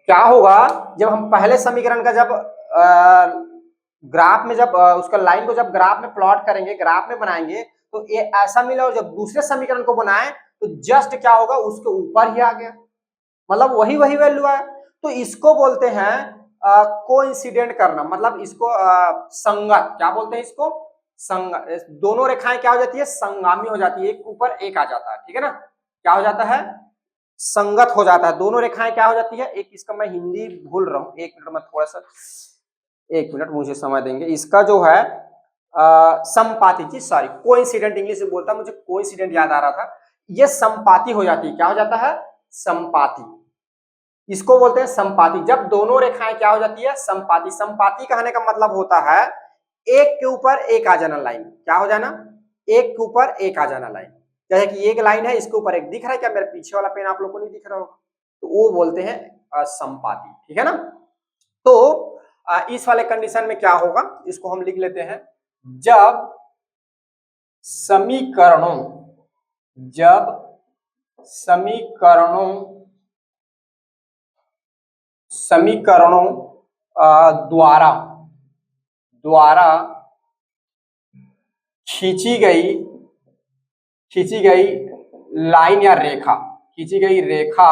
क्या होगा, जब हम पहले समीकरण का जब ग्राफ में जब उसका लाइन को जब ग्राफ में प्लॉट करेंगे, ग्राफ में बनाएंगे, तो ये ऐसा मिला, और जब दूसरे समीकरण को बनाए तो जस्ट क्या होगा, उसके ऊपर ही आ गया, मतलब वही वैल्यू है। तो इसको बोलते हैं कोइंसिडेंट करना, मतलब इसको संगत, क्या बोलते हैं इसको, संगत। दोनों रेखाएं क्या हो जाती है, संगामी हो जाती है, एक ऊपर एक आ जाता है, ठीक है ना, क्या हो जाता है, संगत हो जाता है, दोनों रेखाएं क्या हो जाती है, एक इसका मैं हिंदी भूल रहा हूँ, एक मिनट में थोड़ा सा, एक मिनट मुझे समय देंगे। इसका जो है संपाती जी, सॉरी कोइंसिडेंट इंग्लिश में बोलता, मुझे कोइंसिडेंट याद आ रहा था, ये संपाती हो जाती है। क्या हो जाता है, संपाती, इसको बोलते हैं संपाती। जब दोनों रेखाएं क्या हो जाती है, संपाती। संपाती कहने का मतलब होता है एक के ऊपर एक आ जाना लाइन, क्या हो जाना, एक के ऊपर एक आ जाना लाइन। जैसे कि एक लाइन है, इसके ऊपर एक दिख रहा है क्या, मेरे पीछे वाला पेन आप लोग को नहीं दिख रहा होगा, तो वो बोलते हैं संपाती, ठीक है ना। तो इस वाले कंडीशन में क्या होगा, इसको हम लिख लेते हैं, जब समीकरणों द्वारा खींची गई लाइन या रेखा, खींची गई रेखा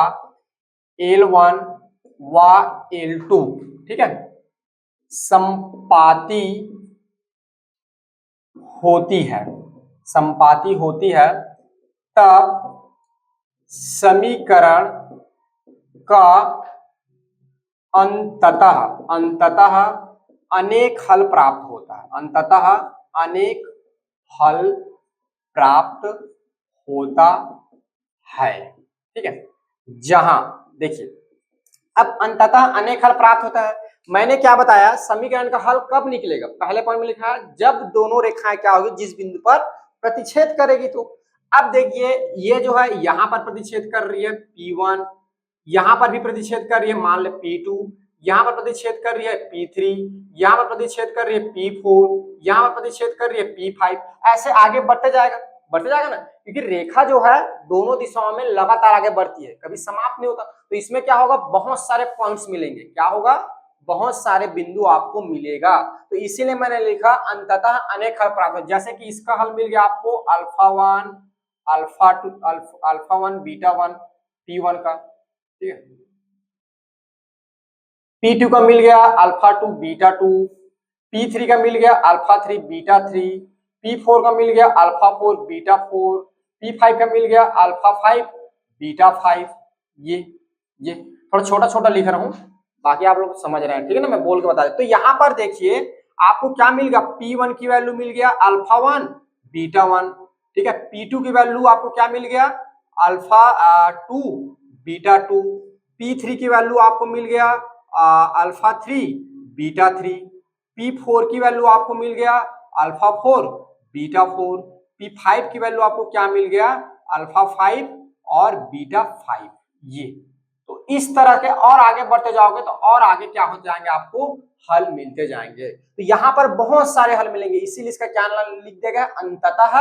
L1 व L2, ठीक है, संपाती होती है, तब समीकरण का अंततः अनेक हल प्राप्त होता है, अंततः अनेक हल प्राप्त होता है, ठीक है। जहां देखिए, अब अंततः अनेक हल प्राप्त होता है, मैंने क्या बताया, समीकरण का हल कब निकलेगा, पहले पॉइंट में लिखा है जब दोनों रेखाएं क्या होगी, जिस बिंदु पर प्रतिच्छेद करेगी। तो अब देखिए, ये जो है यहां पर प्रतिच्छेद कर रही है P1, यहां पर भी प्रतिच्छेद कर रही है मान ले P2, यहां पर प्रतिच्छेद कर रही है P3, यहां पर प्रतिच्छेद कर रही है P4, यहां पर प्रतिच्छेद कर रही है P5, ऐसे आगे बढ़ते जाएगा ना, क्योंकि रेखा जो है दोनों दिशाओं में लगातार आगे बढ़ती है, कभी समाप्त नहीं होता। तो इसमें क्या होगा, बहुत सारे पॉइंट्स मिलेंगे, क्या होगा, बहुत सारे बिंदु आपको मिलेगा। तो इसीलिए मैंने लिखा अंततः अनेक हल प्राप्त हो। जैसे कि इसका हल मिल गया आपको अल्फा1, अल्फा2, अल्फा1 बीटा1 P1 का, ठीक है, P2 का मिल गया अल्फा2 बीटा2, P3 का मिल गया अल्फा3 बीटा3, P4 का मिल गया अल्फा4 बीटा4, P5 का मिल गया अल्फा5 बीटा5। ये थोड़ा छोटा छोटा लिख रहा हूं, बाकी आप लोग समझ रहे हैं, ठीक है ना, मैं बोल के बता देता। तो यहाँ पर देखिए आपको क्या मिल गया, P1 की वैल्यू मिल गया अल्फा1 बीटा1, ठीक है, P2 की वैल्यू आपको क्या मिल गया, अल्फा2 बीटा2, P3 की वैल्यू आपको मिल गया अल्फा3 बीटा3, P4 की वैल्यू आपको मिल गया अल्फा4 बीटा4, P5 की वैल्यू आपको क्या मिल गया, अल्फा5 और बीटा5। ये तो इस तरह के और आगे बढ़ते जाओगे तो और आगे क्या हो जाएंगे, आपको हल मिलते जाएंगे। तो यहाँ पर बहुत सारे हल मिलेंगे, इसीलिए इसका क्या लिख दिया गया, अंततः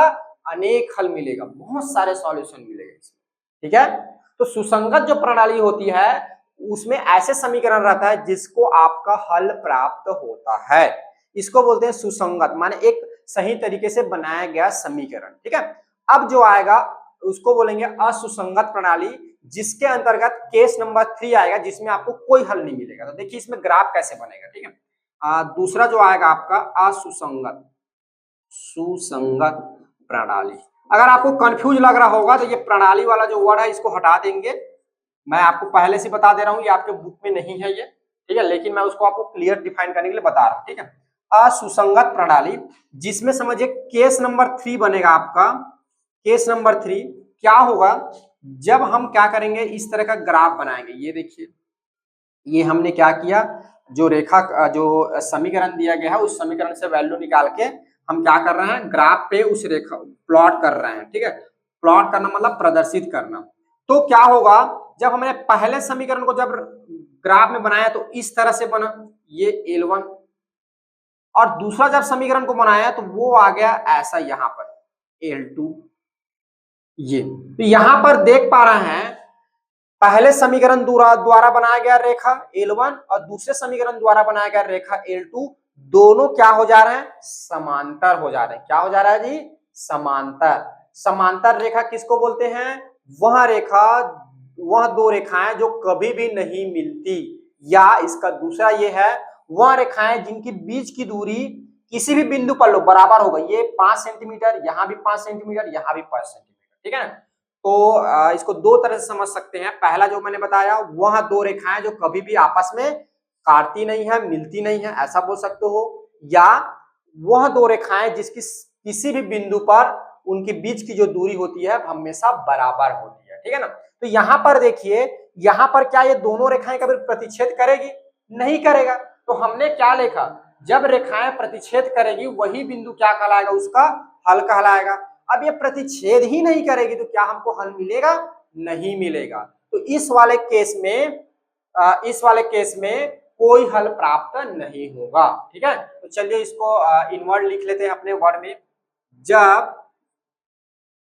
अनेक हल मिलेगा, बहुत सारे सॉल्यूशन मिलेगा इसमें, ठीक है। तो सुसंगत जो प्रणाली होती है उसमें ऐसे समीकरण रहता है जिसको आपका हल प्राप्त होता है, इसको बोलते हैं सुसंगत, माने एक सही तरीके से बनाया गया समीकरण, ठीक है। अब जो आएगा उसको बोलेंगे असुसंगत प्रणाली, जिसके अंतर्गत केस नंबर 3 आएगा, जिसमें आपको कोई हल नहीं मिलेगा। तो देखिए इसमें ग्राफ कैसे बनेगा, ठीक है। दूसरा जो आएगा आपका सुसंगत प्रणाली। अगर आपको कंफ्यूज लग रहा होगा तो ये प्रणाली वाला जो वर्ड है इसको हटा देंगे, मैं आपको पहले से बता दे रहा हूं, ये आपके बुक में नहीं है ये, ठीक है, लेकिन मैं उसको आपको क्लियर डिफाइन करने के लिए बता रहा हूं, ठीक है। असुसंगत प्रणाली, जिसमें समझिए केस नंबर 3 बनेगा आपका। केस नंबर 3 क्या होगा, जब हम क्या करेंगे, इस तरह का ग्राफ बनाएंगे। ये देखिए, ये हमने क्या किया, जो रेखा जो समीकरण दिया गया है उस समीकरण से वैल्यू निकाल के हम क्या कर रहे हैं, ग्राफ पे उस रेखा प्लॉट कर रहे हैं, ठीक है। प्लॉट करना मतलब प्रदर्शित करना। तो क्या होगा, जब हमने पहले समीकरण को जब ग्राफ में बनाया तो इस तरह से बना, ये L1, और दूसरा जब समीकरण को बनाया तो वो आ गया ऐसा यहाँ पर L2। ये तो यहां पर देख पा रहे हैं, पहले समीकरण द्वारा बनाया गया रेखा L1 और दूसरे समीकरण द्वारा बनाया गया रेखा L2, दोनों क्या हो जा रहे हैं, समांतर हो जा रहे हैं। क्या हो जा रहा है जी, समांतर। समांतर रेखा किसको बोलते हैं, वह दो रेखाएं जो कभी भी नहीं मिलती, या इसका दूसरा ये है, वह रेखाएं जिनकी बीच की दूरी किसी भी बिंदु पर लो बराबर होगा। ये 5 सेंटीमीटर, यहां भी 5 सेंटीमीटर, यहां भी 5 सेंटीमीटर, ठीक है ना। तो इसको दो तरह से समझ सकते हैं। पहला जो मैंने बताया, वह दो रेखाएं जो कभी भी आपस में काटती नहीं है, मिलती नहीं है, ऐसा बोल सकते हो। या वह दो रेखाएं जिसकी किसी भी बिंदु पर उनके बीच की जो दूरी होती है हमेशा बराबर होती है, ठीक है ना। तो यहाँ पर देखिए, यहाँ पर क्या ये दोनों रेखाएं कभी प्रतिच्छेद करेगी? नहीं करेगा। तो हमने क्या लिखा, जब रेखाएं प्रतिच्छेद करेगी वही बिंदु क्या कहलाएगा, उसका हल कहलाएगा। अब ये प्रतिच्छेद ही नहीं करेगी तो क्या हमको हल मिलेगा? नहीं मिलेगा। तो इस वाले केस में कोई हल प्राप्त नहीं होगा, ठीक है। तो चलिए इसको इनवर्ड लिख लेते हैं अपने वर्ड में। जब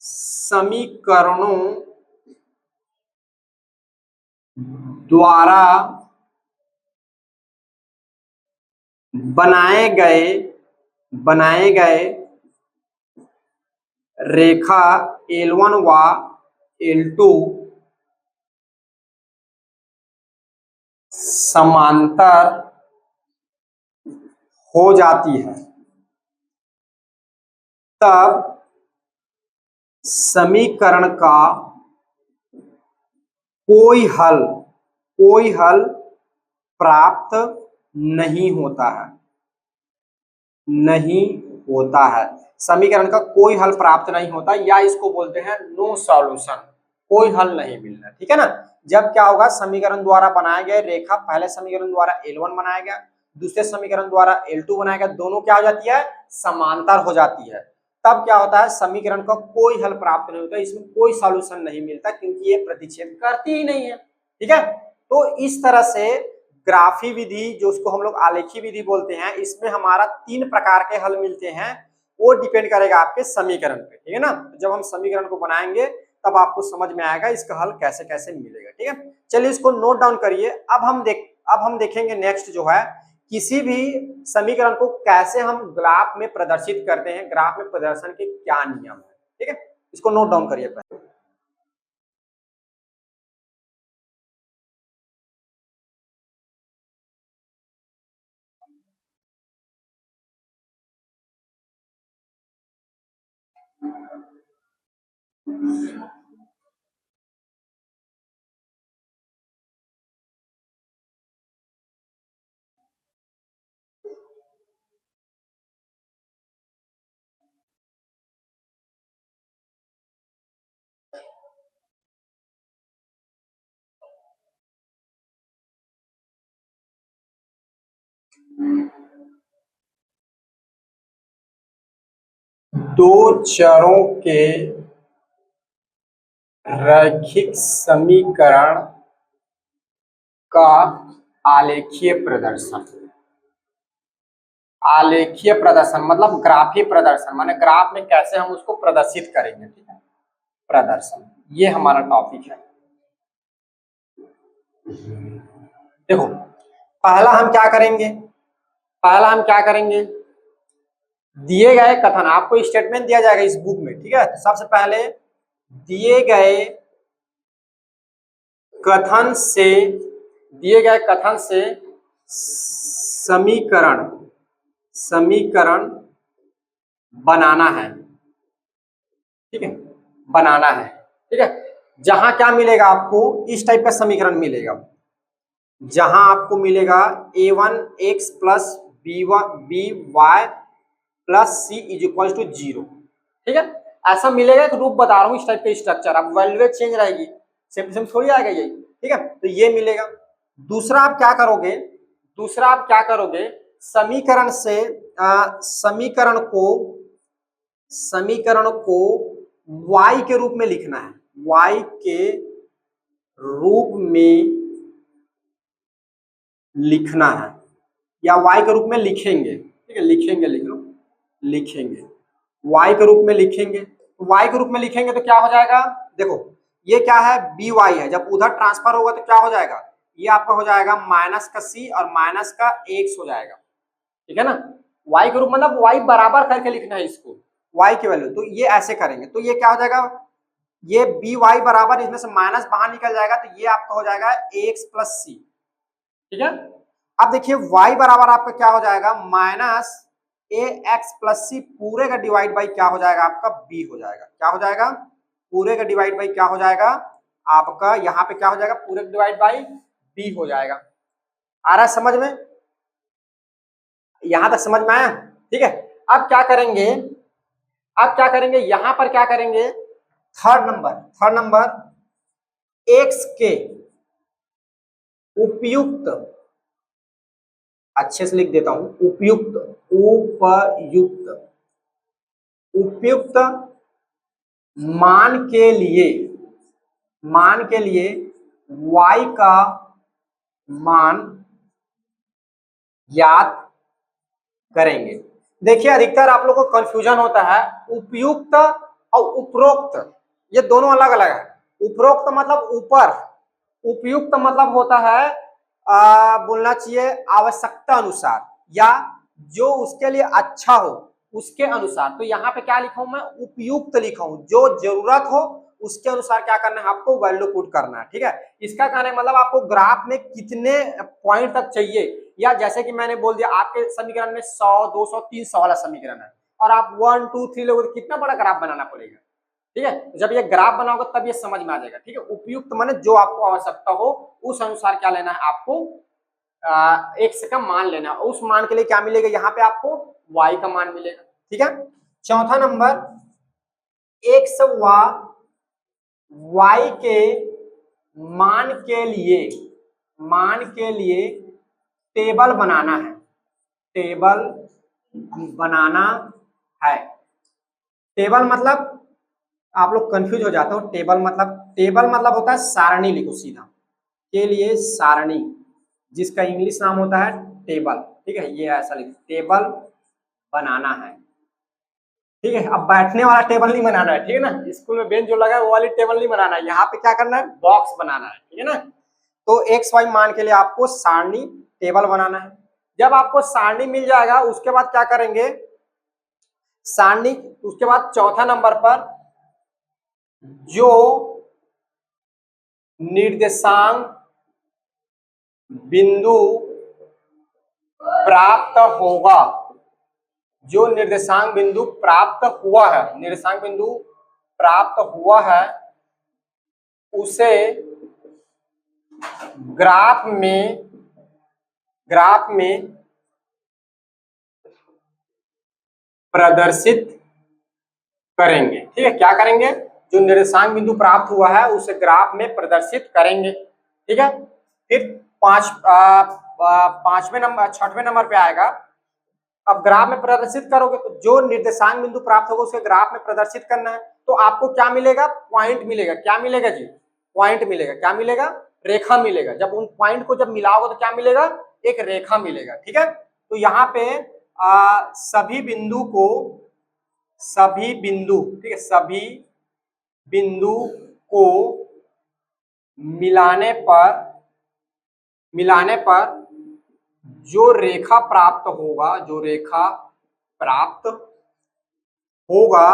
समीकरणों द्वारा बनाए गए रेखा L1 व L2 समांतर हो जाती है, तब समीकरण का कोई हल प्राप्त नहीं होता है। समीकरण का कोई हल प्राप्त नहीं होता, या इसको बोलते हैं नो सॉल्यूशन, कोई हल नहीं मिलना, ठीक है ना। जब क्या होगा, समीकरण द्वारा बनाए गए रेखा, पहले समीकरण द्वारा L1 बनाया गया, दूसरे समीकरण द्वारा L2 बनाया गया, दोनों क्या हो जाती है, समांतर हो जाती है। तब क्या होता है, समीकरण का कोई हल प्राप्त नहीं होता, इसमें कोई सॉल्यूशन नहीं मिलता, क्योंकि ये प्रतिच्छेद करती ही नहीं है, ठीक है। तो इस तरह से ग्राफी विधि, जो उसको हम लोग आलेखी विधि बोलते हैं, इसमें हमारा 3 प्रकार के हल मिलते हैं। वो डिपेंड करेगा आपके समीकरण पे, ठीक है ना। जब हम समीकरण को बनाएंगे तब आपको समझ में आएगा इसका हल कैसे कैसे मिलेगा, ठीक है। चलिए इसको नोट डाउन करिए। अब हम देखेंगे नेक्स्ट जो है, किसी भी समीकरण को कैसे हम ग्राफ में प्रदर्शित करते हैं, ग्राफ में प्रदर्शन के क्या नियम है, ठीक है। इसको नोट डाउन करिए पहले। दो चरों के रैखिक समीकरण का आलेखीय प्रदर्शन। आलेखीय प्रदर्शन मतलब ग्राफीय प्रदर्शन, माने ग्राफ में कैसे हम उसको प्रदर्शित करेंगे, ठीक है। प्रदर्शन, ये हमारा टॉपिक है। देखो, पहला हम क्या करेंगे, दिए गए कथन, आपको स्टेटमेंट दिया जाएगा इस बुक में, ठीक है। तो सबसे पहले दिए गए कथन से समीकरण बनाना है, ठीक है, बनाना है, ठीक है। जहां क्या मिलेगा आपको, इस टाइप का समीकरण मिलेगा, जहां आपको मिलेगा a1x plus by plus c is equal to 0, ठीक है। ऐसा मिलेगा, एक रूप बता रहा हूं, इस टाइप का स्ट्रक्चर। अब वैल्यू चेंज रहेगी, सेम थोड़ी आएगा यही, ठीक है। तो ये मिलेगा। दूसरा आप क्या करोगे, समीकरण को y के रूप में लिखना है, y के रूप में लिखना है, या y के रूप में लिखेंगे, ठीक है, लिखेंगे, लिख लो, लिखेंगे, y के रूप में लिखेंगे। y के रूप में लिखेंगे तो क्या हो जाएगा, देखो ये क्या है, by है, जब उधर ट्रांसफर होगा तो क्या हो जाएगा, ये आपका हो जाएगा माइनस का c और माइनस का x हो जाएगा, ठीक है ना। y के रूप मतलब y बराबर करके लिखना है इसको, y की वैल्यू। तो ये ऐसे करेंगे तो ये क्या हो जाएगा, ये by बराबर, इसमें से माइनस बाहर निकल जाएगा, तो ये आपका हो जाएगा x प्लस c, ठीक है। अब देखिए y बराबर आपका क्या हो जाएगा, माइनस ax प्लस c पूरे का डिवाइड बाई क्या हो जाएगा आपका b हो जाएगा, क्या हो जाएगा, पूरे का डिवाइड बाई क्या हो जाएगा आपका, यहाँ पे क्या हो जाएगा, पूरे का डिवाइड बाई बी हो जाएगा। आ रहा है समझ में, यहां तक समझ में आया? ठीक है। अब क्या करेंगे, अब क्या करेंगे, यहां पर क्या करेंगे, थर्ड नंबर एक्स के उपयुक्त, अच्छे से लिख देता हूं, उपयुक्त, उपयुक्त, उपयुक्त मान के लिए, मान के लिए y का मान ज्ञात करेंगे। देखिए अधिकतर आप लोग को कंफ्यूजन होता है, उपयुक्त और उपरोक्त, ये दोनों अलग अलग है। उपरोक्त मतलब ऊपर, उपयुक्त मतलब होता है बोलना चाहिए आवश्यकता अनुसार, या जो उसके लिए अच्छा हो उसके अनुसार। तो यहाँ पे क्या लिखा हूं मैं, उपयुक्त लिखा हूं, जो जरूरत हो उसके अनुसार क्या करना है आपको, वैल्यू पुट करना है। ठीक है, इसका कहने का मतलब आपको ग्राफ में कितने पॉइंट तक चाहिए, या जैसे कि मैंने बोल दिया आपके समीकरण में 100, 200, 300 वाला समीकरण है और आप 1, 2, 3 लोगे तो कितना बड़ा ग्राफ बनाना पड़ेगा। ठीक है, जब ये ग्राफ बनाओगे तब ये समझ में आ जाएगा। ठीक है, उपयुक्त माने जो आपको आवश्यकता हो उस अनुसार क्या लेना है आपको, एक्स का मान लेना, उस मान के लिए क्या मिलेगा, यहाँ पे आपको वाई का मान मिलेगा। ठीक है, चौथा नंबर एक्स व वाई के मान के लिए टेबल बनाना है, टेबल बनाना है। टेबल मतलब आप लोग कंफ्यूज हो जाते हो, टेबल मतलब होता है सारणी, लिखो सीधा, के लिए सारणी, जिसका इंग्लिश नाम होता है टेबल। ठीक है, ये ऐसा लिखो, टेबल बनाना है। ठीक है, अब बैठने वाला टेबल नहीं बनाना है, ठीक है ना, स्कूल में बेंच जो लगा है वो वाली टेबल नहीं बनाना है, यहाँ पे क्या करना है, बॉक्स बनाना है। ठीक है ना, तो एक्स वाई मान के लिए आपको सारणी टेबल बनाना है। जब आपको सारणी मिल जाएगा उसके बाद क्या करेंगे, सारणी, उसके बाद चौथा नंबर पर जो निर्देशांक बिंदु प्राप्त होगा, जो निर्देशांक बिंदु प्राप्त हुआ है, निर्देशांक बिंदु प्राप्त हुआ है उसे ग्राफ में प्रदर्शित करेंगे। ठीक है, क्या करेंगे, जो निर्देशांक बिंदु प्राप्त हुआ है उसे ग्राफ में प्रदर्शित करेंगे। ठीक है, फिर पांचवें नंबर, छठवें नंबर पे आएगा, अब ग्राफ में प्रदर्शित करोगे तो जो निर्देशांक बिंदु प्राप्त होगा उसे ग्राफ में प्रदर्शित करना है। तो आपको क्या मिलेगा, पॉइंट मिलेगा, क्या मिलेगा जी, पॉइंट मिलेगा, क्या मिलेगा, रेखा मिलेगा। जब उन पॉइंट को जब मिलाओगे तो क्या मिलेगा, एक रेखा मिलेगा। ठीक है, तो यहाँ पे सभी बिंदु, ठीक है, सभी बिंदु को मिलाने पर जो रेखा प्राप्त होगा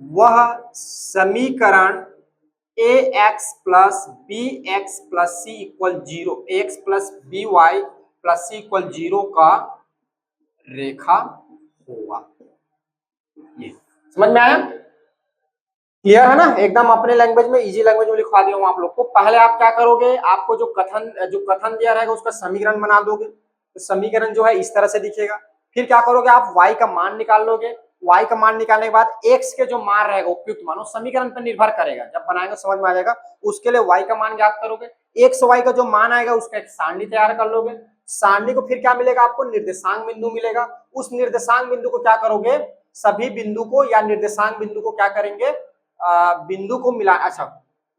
वह समीकरण ax plus B X plus C equal 0, X plus B Y plus C equal 0 का रेखा होगा। ये समझ में आया, क्लियर है ना, एकदम अपने लैंग्वेज में, इजी लैंग्वेज में लिखवा दिया हूं आप लोग को। पहले आप क्या करोगे, आपको जो कथन दिया रहेगा उसका समीकरण बना दोगे, तो समीकरण जो है इस तरह से दिखेगा। फिर क्या करोगे, आप y का मान निकाल लोगे, y का मान निकालने के बाद x के जो मान रहेगा उपयुक्त मान, समीकरण पर निर्भर करेगा, जब बनाएंगे समझ में आ जाएगा। उसके लिए y का मान ज्ञात करोगे, x y का जो मान आएगा उसका एक सारणी तैयार कर लोगे। सारणी को फिर क्या मिलेगा आपको, निर्देशांक बिंदु मिलेगा। उस निर्देशांक बिंदु को क्या करोगे, सभी बिंदु को या निर्देशांक बिंदु को क्या करेंगे, बिंदु को मिला, अच्छा,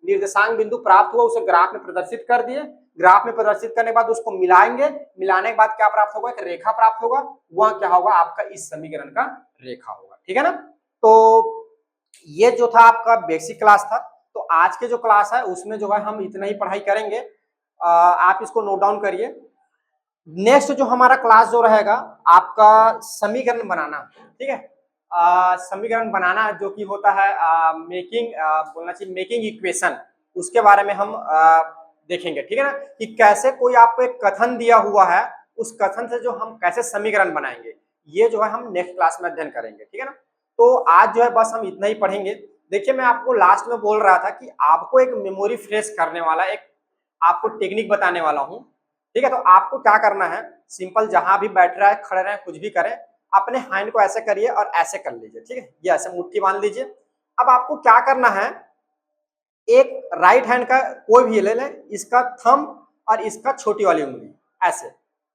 निर्देशांक बिंदु प्राप्त हुआ उसे ग्राफ में प्रदर्शित कर दिए, ग्राफ में प्रदर्शित करने के बाद उसको मिलाएंगे, मिलाने के बाद क्या प्राप्त होगा, एक रेखा प्राप्त होगा, वह क्या होगा आपका इस समीकरण का रेखा होगा। ठीक है ना, तो ये जो था आपका बेसिक क्लास था। तो आज के जो क्लास है उसमें जो है हम इतना ही पढ़ाई करेंगे, आप इसको नोट डाउन करिए। नेक्स्ट जो हमारा क्लास जो रहेगा आपका समीकरण बनाना, ठीक है, समीकरण बनाना जो कि होता है बोलना चाहिए मेकिंग इक्वेशन, उसके बारे में हम देखेंगे। ठीक है ना, कि कैसे कोई आपको एक कथन दिया हुआ है, उस कथन से जो हम कैसे समीकरण बनाएंगे, ये जो है हम नेक्स्ट क्लास में अध्ययन करेंगे। ठीक है ना, तो आज जो है बस हम इतना ही पढ़ेंगे। देखिए मैं आपको लास्ट में बोल रहा था कि आपको एक मेमोरी फ्रेश करने वाला एक आपको टेक्निक बताने वाला हूँ। ठीक है, तो आपको क्या करना है, सिंपल जहां भी बैठ रहा है, खड़े रहे, कुछ भी करें, अपने हैंड को ऐसे करिए और ऐसे कर लीजिए। ठीक है, ये ऐसे मुट्ठी बांध लीजिए। अब आपको क्या करना है, एक राइट हैंड का कोई भी ले लें, इसका थंब और इसका छोटी वाली उंगली ऐसे,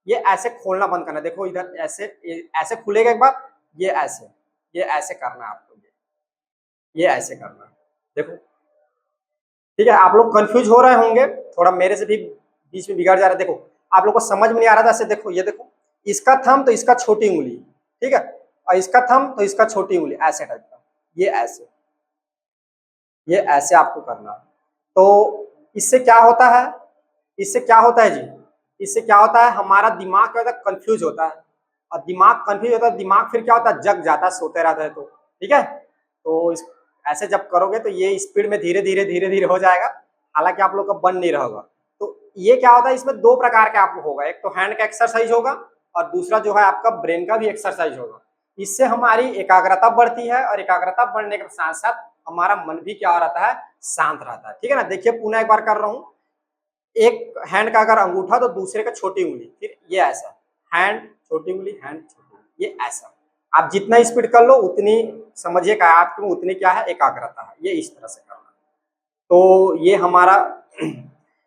ये ऐसे खोलना बंद करना। देखो इधर ऐसे, ऐसे खुलेगा एक बार, ये ऐसे करना है आपको, ये ऐसे करना है। देखो ठीक है, आप लोग कंफ्यूज हो रहे होंगे, थोड़ा मेरे से भी बीच में बिगड़ जा रहा है। देखो आप लोग को समझ में नहीं आ रहा था, ऐसे देखो, ये देखो इसका थंब तो इसका छोटी उंगली, ठीक है, और इसका थंब तो इसका छोटी उंगली, ऐसे टाइप का, ये ऐसे आपको करना है। तो इससे क्या होता है, इससे क्या होता है जी, इससे क्या होता है, हमारा दिमाग क्या होता है, कंफ्यूज होता है, और दिमाग कंफ्यूज होता है, दिमाग फिर क्या होता है, जग जाता है, सोते रहता है। तो ठीक है, तो इस ऐसे जब करोगे तो ये स्पीड में धीरे धीरे हो जाएगा, हालांकि आप लोग का बन नहीं रहेगा। तो ये क्या होता है, इसमें दो प्रकार के आपको होगा, एक तो हैंड का एक्सरसाइज होगा और दूसरा जो है आपका ब्रेन का भी एक्सरसाइज होगा। इससे हमारी एकाग्रता बढ़ती है और एकाग्रता बढ़ने के साथ साथ हमारा मन भी क्या रहता है, शांत रहता है। ठीक है ना, देखिए पुनः एक बार कर रहा हूँ, एक हैंड का अगर अंगूठा तो दूसरे का छोटी उंगली, फिर ये ऐसा, हैंड छोटी उंगली, हैंड छोटी उंगली, ये ऐसा। आप जितना स्पीड कर लो उतनी समझिए का आपके में उतनी क्या है, एकाग्रता है। ये इस तरह से करना, तो ये हमारा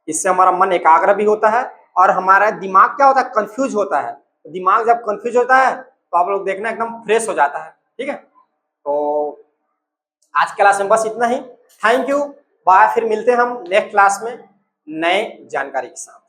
इससे हमारा मन एकाग्र भी होता है और हमारा दिमाग क्या होता है, कंफ्यूज होता है। तो दिमाग जब कंफ्यूज होता है तो आप लोग देखना एकदम फ्रेश हो जाता है। ठीक है, तो आज क्लास में बस इतना ही। थैंक यू, बाय, फिर मिलते हैं हम नेक्स्ट क्लास में नए जानकारी के साथ।